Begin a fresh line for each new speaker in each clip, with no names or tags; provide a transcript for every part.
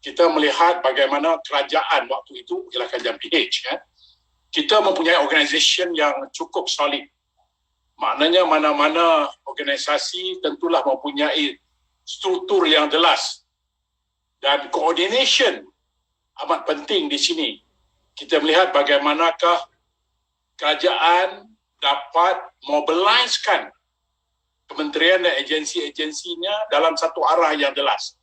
kita melihat bagaimana kerajaan waktu itu ialah kerajaan PH, kita mempunyai organisasi yang cukup solid. Maknanya mana-mana organisasi tentulah mempunyai struktur yang jelas dan coordination amat penting di sini. Kita melihat bagaimanakah kerajaan dapat mobiliskan kementerian dan agensi-agensinya dalam satu arah yang jelas.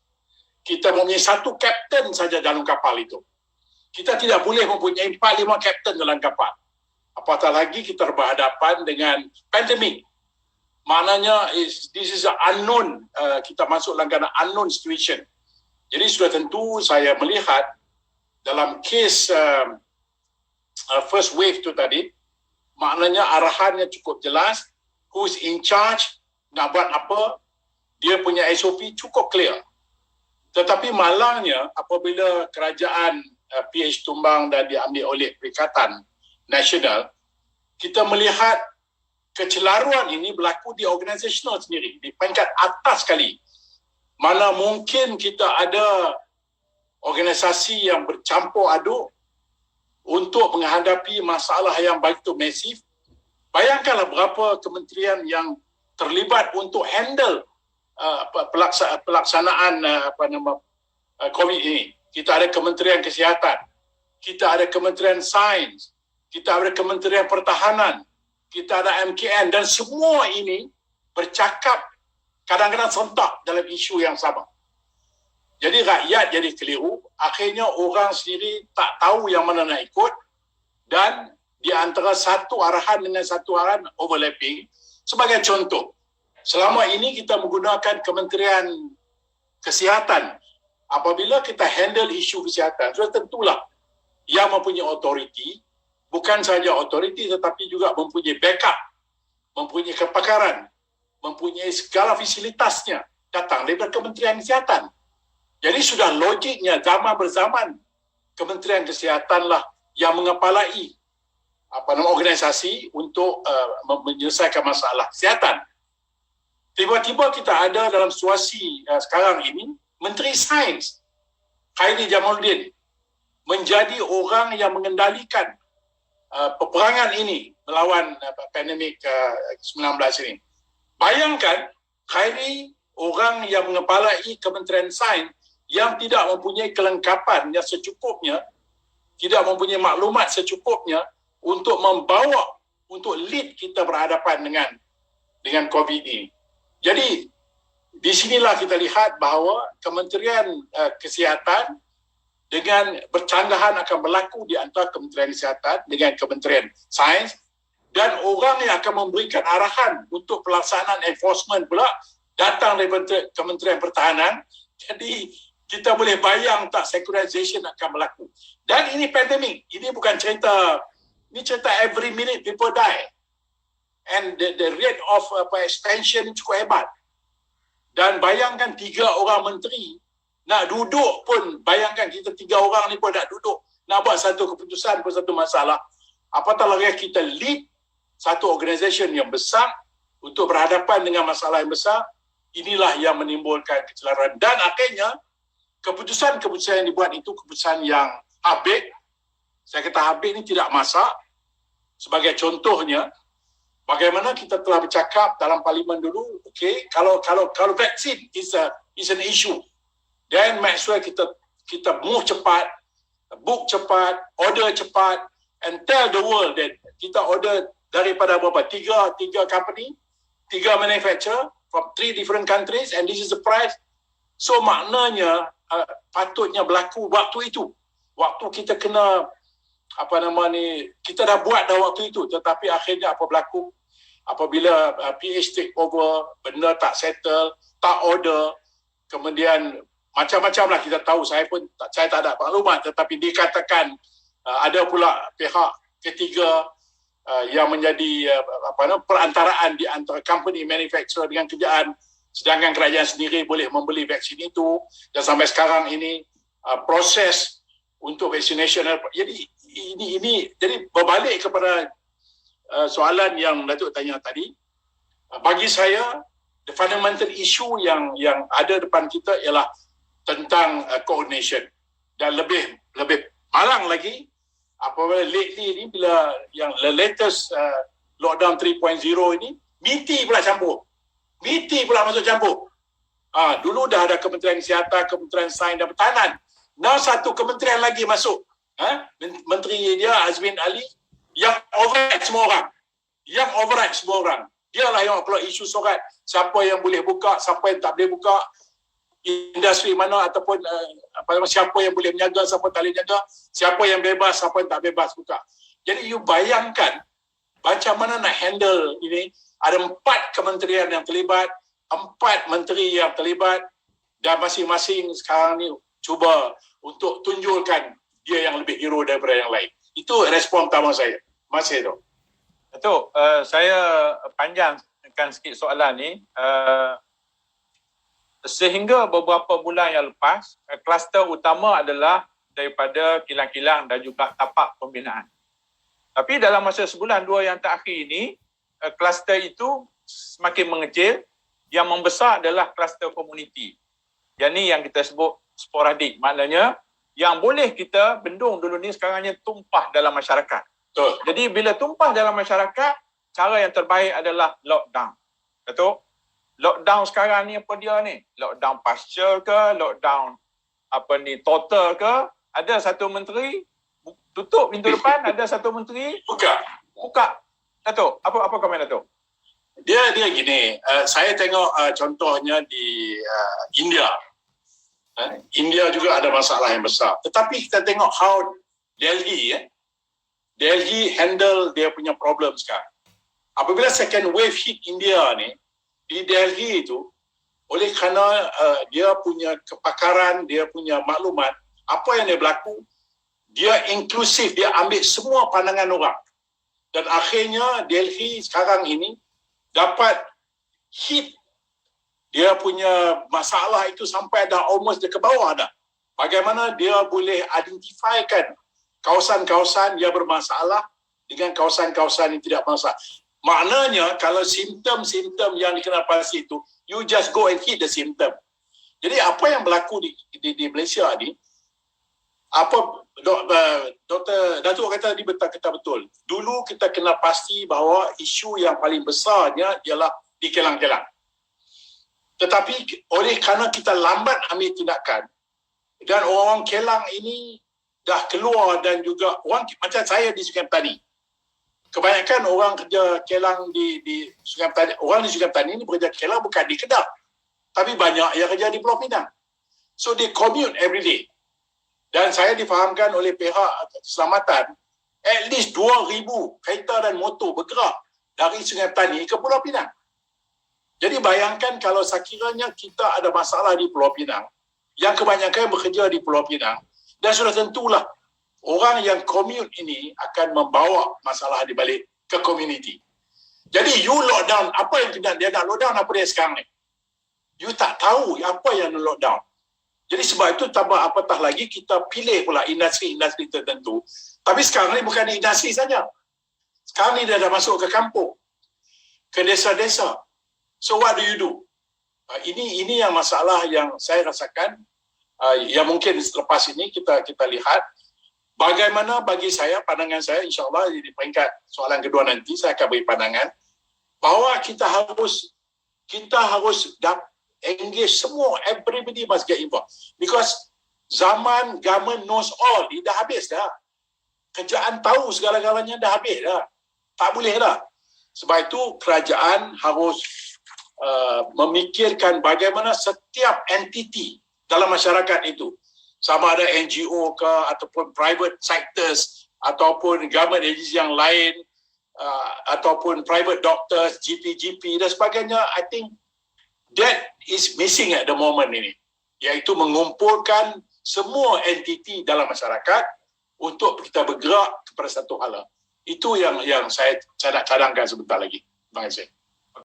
Kita mempunyai satu kapten saja dalam kapal itu. Kita tidak boleh mempunyai 4-5 kapten dalam kapal. Apatah lagi kita berhadapan dengan pandemik. Maknanya this is an unknown, kita masuk dalam keadaan unknown situation. Jadi sudah tentu saya melihat dalam kes first wave tu tadi, maknanya arahannya cukup jelas, who's in charge, nak buat apa, dia punya SOP cukup clear. Tetapi malangnya apabila kerajaan PH tumbang dan diambil oleh Perikatan Nasional, kita melihat kecelaruan ini berlaku di organisasional sendiri, di peringkat atas sekali. Mana mungkin kita ada organisasi yang bercampur aduk untuk menghadapi masalah yang begitu masif. Bayangkanlah berapa kementerian yang terlibat untuk handle pelaksanaan COVID ini. Kita ada Kementerian Kesihatan, kita ada Kementerian Sains, kita ada Kementerian Pertahanan, kita ada MKN, dan semua ini bercakap kadang-kadang sentak dalam isu yang sama. Jadi rakyat jadi keliru, akhirnya orang sendiri tak tahu yang mana nak ikut, dan di antara satu arahan dengan satu arahan overlapping. Sebagai contoh, selama ini kita menggunakan Kementerian Kesihatan. Apabila kita handle isu kesihatan, sudah tentulah yang mempunyai authority, bukan saja authority tetapi juga mempunyai backup, mempunyai kepakaran, mempunyai segala fasilitasnya datang daripada Kementerian Kesihatan. Jadi sudah logiknya zaman berzaman Kementerian Kesehatanlah yang mengepalai organisasi untuk menyelesaikan masalah kesihatan. Tiba-tiba kita ada dalam situasi sekarang ini, Menteri Sains Khairy Jamaluddin menjadi orang yang mengendalikan peperangan ini melawan pandemik 19 ini. Bayangkan, Khairy orang yang mengepalai Kementerian Sains yang tidak mempunyai kelengkapan yang secukupnya, tidak mempunyai maklumat secukupnya untuk membawa, untuk lead kita berhadapan dengan COVID ini. Jadi, di sinilah kita lihat bahawa Kementerian Kesihatan dengan bercanggahan akan berlaku di antara Kementerian Kesihatan dengan Kementerian Sains, dan orang yang akan memberikan arahan untuk pelaksanaan enforcement pula datang dari Kementerian Pertahanan. Jadi kita boleh bayang tak secularization akan berlaku. Dan ini pandemik, ini bukan cerita, ini cerita every minute people die. And the rate of expansion cukup hebat. Dan bayangkan 3 orang menteri nak duduk pun, bayangkan kita 3 orang ni pun nak duduk, nak buat satu keputusan pun satu masalah. Apatah lagi kita lead satu organisasi yang besar untuk berhadapan dengan masalah yang besar. Inilah yang menimbulkan kecelaruan. Dan akhirnya, keputusan-keputusan yang dibuat itu keputusan yang habis. Saya kata habis ni tidak masak. Sebagai contohnya, bagaimana kita telah bercakap dalam parlimen dulu, okay, kalau vaksin is an issue, then make sure kita move cepat, book cepat, order cepat, and tell the world that kita order daripada berapa? Tiga company, 3 manufacturer from 3 different countries, and this is the price. So maknanya patutnya berlaku waktu itu. Waktu kita kena kita dah buat dah waktu itu, tetapi akhirnya apa berlaku? Apabila PH take over, benda tak settle, tak order, kemudian macam-macam lah kita tahu. Saya tak ada maklumat, tetapi dikatakan ada pula pihak ketiga yang menjadi perantaraan di antara company manufacturer dengan kerajaan, sedangkan kerajaan sendiri boleh membeli vaksin itu, dan sampai sekarang ini proses untuk vaccination. Jadi ini jadi berbalik kepada soalan yang Datuk tanya tadi. Bagi saya, the fundamental issue yang ada depan kita ialah tentang coordination. Dan lebih malang lagi apabila lately ni, bila yang the latest lockdown 3.0 ini, MITI pula masuk campur. Dulu dah ada Kementerian Kesihatan, Kementerian Sains dan Pertahanan. Now satu kementerian lagi masuk. Menteri dia Azmin Ali yang override semua orang. Dialah yang keluar isu sorat siapa yang boleh buka, siapa yang tak boleh buka, industri mana ataupun siapa yang boleh menjaga, siapa tak boleh menjaga, siapa yang bebas, siapa yang tak bebas buka. Jadi you bayangkan macam mana nak handle ini. Ada 4 kementerian yang terlibat, 4 menteri yang terlibat, dan masing-masing sekarang ni cuba untuk tunjulkan dia yang lebih hero daripada yang lain. Itu respon pertama saya. Masih tu.
Datuk, saya panjangkan sikit soalan ni. Sehingga beberapa bulan yang lepas, kluster utama adalah daripada kilang-kilang dan juga tapak pembinaan. Tapi dalam masa sebulan 2 yang terakhir ini, kluster itu semakin mengecil. Yang membesar adalah kluster komuniti. Yang ni yang kita sebut sporadik. Maknanya yang boleh kita bendung dulu ni sekarangnya tumpah dalam masyarakat.
Betul.
Jadi bila tumpah dalam masyarakat, cara yang terbaik adalah lockdown. Datuk, lockdown sekarang ni apa dia ni? Lockdown partial ke? Lockdown total ke? Ada satu menteri tutup pintu depan, ada satu menteri buka. Datuk, apa komen Datuk?
Dia gini, saya tengok contohnya di India. India juga ada masalah yang besar. Tetapi kita tengok how Delhi handle dia punya problem sekarang. Apabila second wave hit India ni, di Delhi itu, oleh kerana dia punya kepakaran, dia punya maklumat, apa yang dia berlaku, dia inklusif, dia ambil semua pandangan orang. Dan akhirnya Delhi sekarang ini dapat hit dia punya masalah itu sampai dah almost ke bawah dah. Bagaimana dia boleh identifikan kawasan-kawasan yang bermasalah dengan kawasan-kawasan yang tidak bermasalah. Maknanya kalau simptom-simptom yang dikenal pasti itu, you just go and hit the symptom. Jadi apa yang berlaku di Malaysia ni, Dr. Datuk kata ni betul. Dulu kita kena pasti bahawa isu yang paling besarnya ialah di kilang-kilang. Tetapi oleh kerana kita lambat ambil tindakan dan orang kilang ini dah keluar dan juga orang macam saya di Sungai Petani. Kebanyakan orang kerja kilang di Sungai Petani, orang di Sungai Petani ini bekerja kilang bukan di Kedah. Tapi banyak yang kerja di Pulau Pinang. So they commute every day. Dan saya difahamkan oleh pihak keselamatan, at least 2,000 kereta dan motor bergerak dari Sungai Petani ke Pulau Pinang. Jadi bayangkan kalau sekiranya kita ada masalah di Pulau Pinang, yang kebanyakan bekerja di Pulau Pinang, dan sudah tentulah orang yang commute ini akan membawa masalah di balik ke komuniti. Jadi you lockdown, apa yang dia nak lockdown apa dia sekarang ni? You tak tahu apa yang lockdown. Jadi sebab itu tambah apatah lagi kita pilih pula industri-industri tertentu. Tapi sekarang ni bukan di industri saja. Sekarang ni dia dah masuk ke kampung, ke desa-desa. So what do you do? Ini yang masalah yang saya rasakan. Yang mungkin selepas ini kita lihat bagaimana bagi saya, pandangan saya insyaAllah di peringkat soalan kedua nanti saya akan beri pandangan bahawa kita harus engage semua, everybody must get involved. Because zaman government knows all, dia dah habis dah. Kerajaan tahu segala-galanya dah habis dah. Tak boleh dah. Sebab itu kerajaan harus memikirkan bagaimana setiap entiti dalam masyarakat itu, sama ada NGO ke ataupun private sectors ataupun government agency yang lain ataupun private doctors, GP dan sebagainya, I think that is missing at the moment ini, iaitu mengumpulkan semua entiti dalam masyarakat untuk kita bergerak kepada satu hala. Itu yang saya nak cadangkan sebentar lagi. Terima kasih.